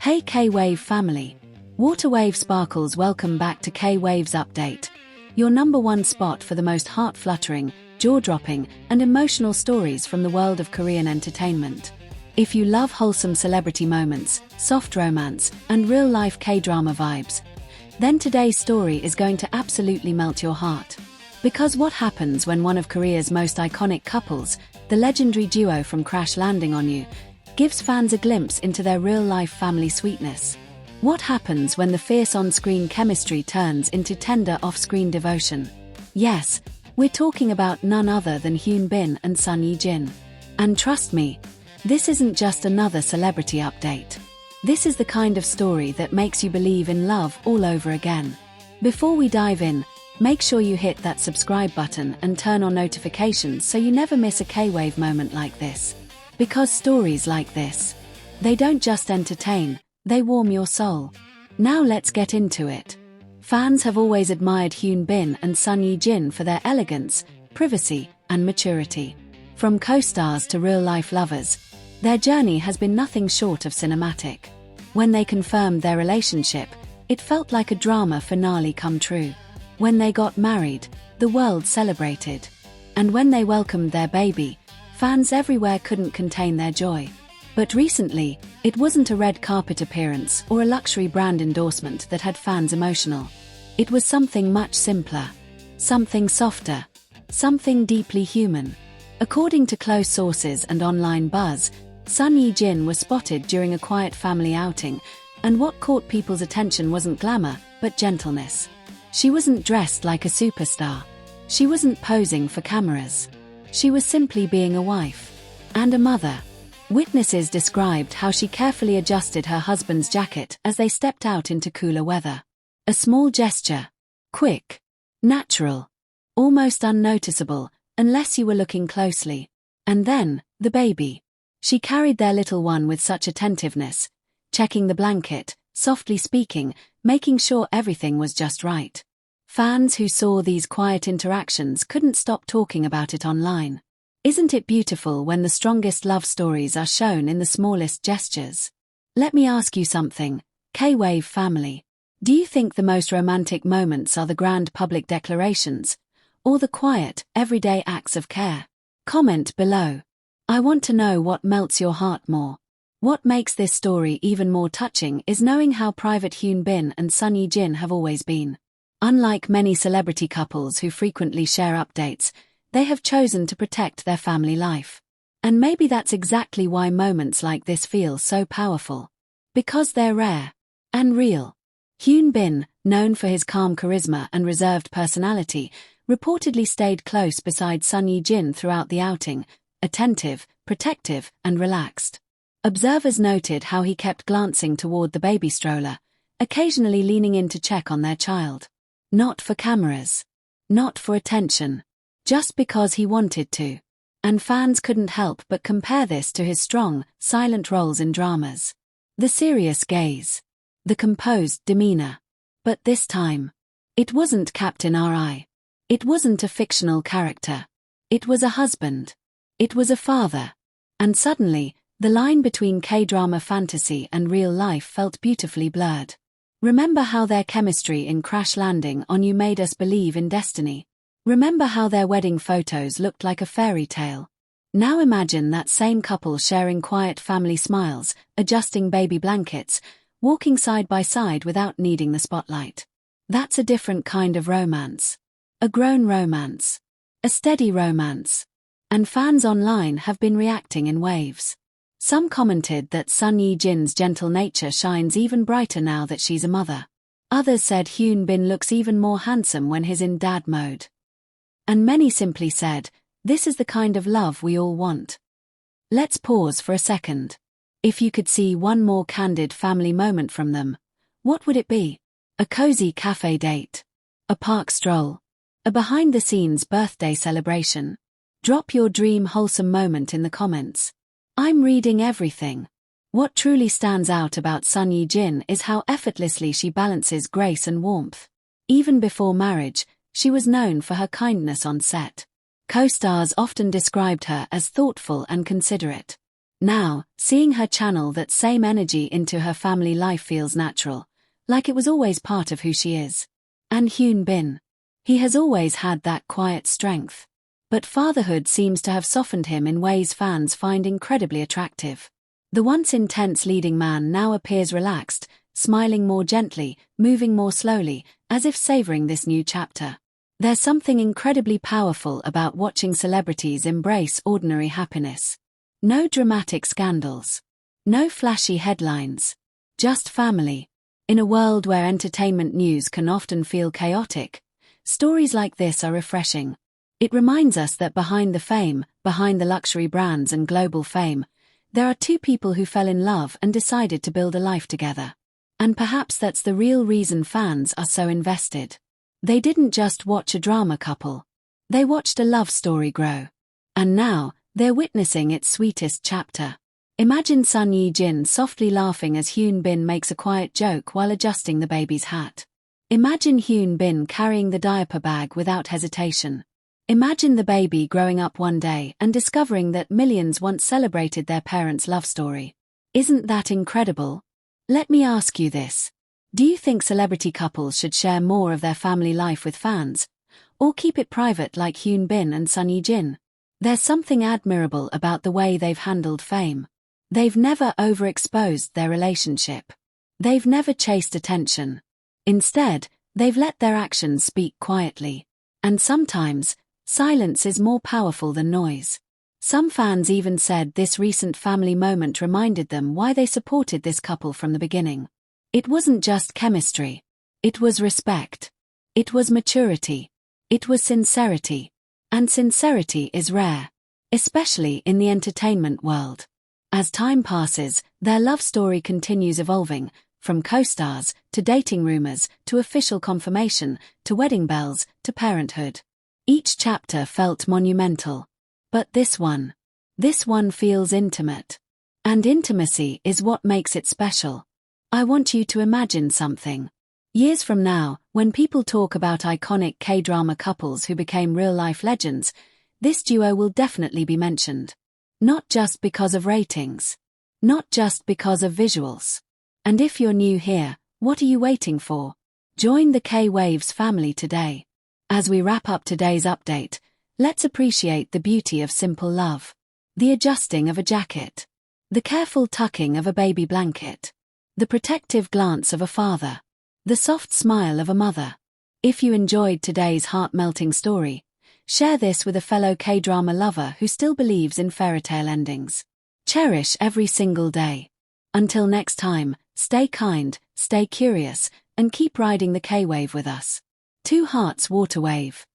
Hey K-Wave family! Waterwave Sparkles, welcome back to K-Wave's Update, your #1 spot for the most heart-fluttering, jaw-dropping, and emotional stories from the world of Korean entertainment. If you love wholesome celebrity moments, soft romance, and real-life K-drama vibes, then today's story is going to absolutely melt your heart. Because what happens when one of Korea's most iconic couples, the legendary duo from Crash Landing on You, gives fans a glimpse into their real-life family sweetness? What happens when the fierce on-screen chemistry turns into tender off-screen devotion? Yes, we're talking about none other than Hyun and Son Ye Jin. And trust me, this isn't just another celebrity update. This is the kind of story that makes you believe in love all over again. Before we dive in, make sure you hit that subscribe button and turn on notifications so you never miss a K-Wave moment like this. Because stories like this, they don't just entertain, they warm your soul. Now let's get into it. Fans have always admired Hyun and Son Ye Jin for their elegance, privacy, and maturity. From co-stars to real-life lovers, their journey has been nothing short of cinematic. When they confirmed their relationship, it felt like a drama finale come true. When they got married, the world celebrated. And when they welcomed their baby, fans everywhere couldn't contain their joy. But recently, it wasn't a red carpet appearance or a luxury brand endorsement that had fans emotional. It was something much simpler. Something softer. Something deeply human. According to close sources and online buzz, Son Ye Jin was spotted during a quiet family outing, and what caught people's attention wasn't glamour, but gentleness. She wasn't dressed like a superstar. She wasn't posing for cameras. She was simply being a wife. And a mother. Witnesses described how she carefully adjusted her husband's jacket as they stepped out into cooler weather. A small gesture. Quick. Natural. Almost unnoticeable, unless you were looking closely. And then, the baby. She carried their little one with such attentiveness, checking the blanket, softly speaking, making sure everything was just right. Fans who saw these quiet interactions couldn't stop talking about it online. Isn't it beautiful when the strongest love stories are shown in the smallest gestures? Let me ask you something, K-Wave family. Do you think the most romantic moments are the grand public declarations, or the quiet, everyday acts of care? Comment below. I want to know what melts your heart more. What makes this story even more touching is knowing how private Hyun and Son Ye Jin have always been. Unlike many celebrity couples who frequently share updates, they have chosen to protect their family life. And maybe that's exactly why moments like this feel so powerful. Because they're rare. And real. Hyun, known for his calm charisma and reserved personality, reportedly stayed close beside Son Ye Jin throughout the outing, attentive, protective, and relaxed. Observers noted how he kept glancing toward the baby stroller, occasionally leaning in to check on their child. Not for cameras. Not for attention. Just because he wanted to. And fans couldn't help but compare this to his strong, silent roles in dramas. The serious gaze. The composed demeanor. But this time, it wasn't Captain R.I. It wasn't a fictional character. It was a husband. It was a father. And suddenly, the line between K-drama fantasy and real life felt beautifully blurred. Remember how their chemistry in Crash Landing on You made us believe in destiny? Remember how their wedding photos looked like a fairy tale? Now imagine that same couple sharing quiet family smiles, adjusting baby blankets, walking side by side without needing the spotlight. That's a different kind of romance. A grown romance. A steady romance. And fans online have been reacting in waves. Some commented that Son Ye Jin's gentle nature shines even brighter now that she's a mother. Others said Hyun looks even more handsome when he's in dad mode. And many simply said, this is the kind of love we all want. Let's pause for a second. If you could see one more candid family moment from them, what would it be? A cozy cafe date? A park stroll? A behind-the-scenes birthday celebration? Drop your dream wholesome moment in the comments. I'm reading everything. What truly stands out about Son Ye Jin is how effortlessly she balances grace and warmth. Even before marriage, she was known for her kindness on set. Co-stars often described her as thoughtful and considerate. Now, seeing her channel that same energy into her family life feels natural, like it was always part of who she is. And Hyun Bin. He has always had that quiet strength. But fatherhood seems to have softened him in ways fans find incredibly attractive. The once intense leading man now appears relaxed, smiling more gently, moving more slowly, as if savoring this new chapter. There's something incredibly powerful about watching celebrities embrace ordinary happiness. No dramatic scandals. No flashy headlines. Just family. In a world where entertainment news can often feel chaotic, stories like this are refreshing. It reminds us that behind the fame, behind the luxury brands and global fame, there are two people who fell in love and decided to build a life together. And perhaps that's the real reason fans are so invested. They didn't just watch a drama couple. They watched a love story grow. And now, they're witnessing its sweetest chapter. Imagine Son Ye Jin softly laughing as Hyun Bin makes a quiet joke while adjusting the baby's hat. Imagine Hyun Bin carrying the diaper bag without hesitation. Imagine the baby growing up one day and discovering that millions once celebrated their parents' love story. Isn't that incredible? Let me ask you this. Do you think celebrity couples should share more of their family life with fans? Or keep it private like Hyun Bin and Son Ye Jin? There's something admirable about the way they've handled fame. They've never overexposed their relationship. They've never chased attention. Instead, they've let their actions speak quietly. And sometimes, silence is more powerful than noise. Some fans even said this recent family moment reminded them why they supported this couple from the beginning. It wasn't just chemistry. It was respect. It was maturity. It was sincerity. And sincerity is rare, especially in the entertainment world. As time passes, their love story continues evolving, from co-stars, to dating rumors, to official confirmation, to wedding bells, to parenthood. Each chapter felt monumental. But this one feels intimate. And intimacy is what makes it special. I want you to imagine something. Years from now, when people talk about iconic K-drama couples who became real-life legends, this duo will definitely be mentioned. Not just because of ratings. Not just because of visuals. And if you're new here, what are you waiting for? Join the K-Waves family today. As we wrap up today's update, let's appreciate the beauty of simple love. The adjusting of a jacket. The careful tucking of a baby blanket. The protective glance of a father. The soft smile of a mother. If you enjoyed today's heart-melting story, share this with a fellow K-drama lover who still believes in fairytale endings. Cherish every single day. Until next time, stay kind, stay curious, and keep riding the K-wave with us. Two Hearts Water Wave.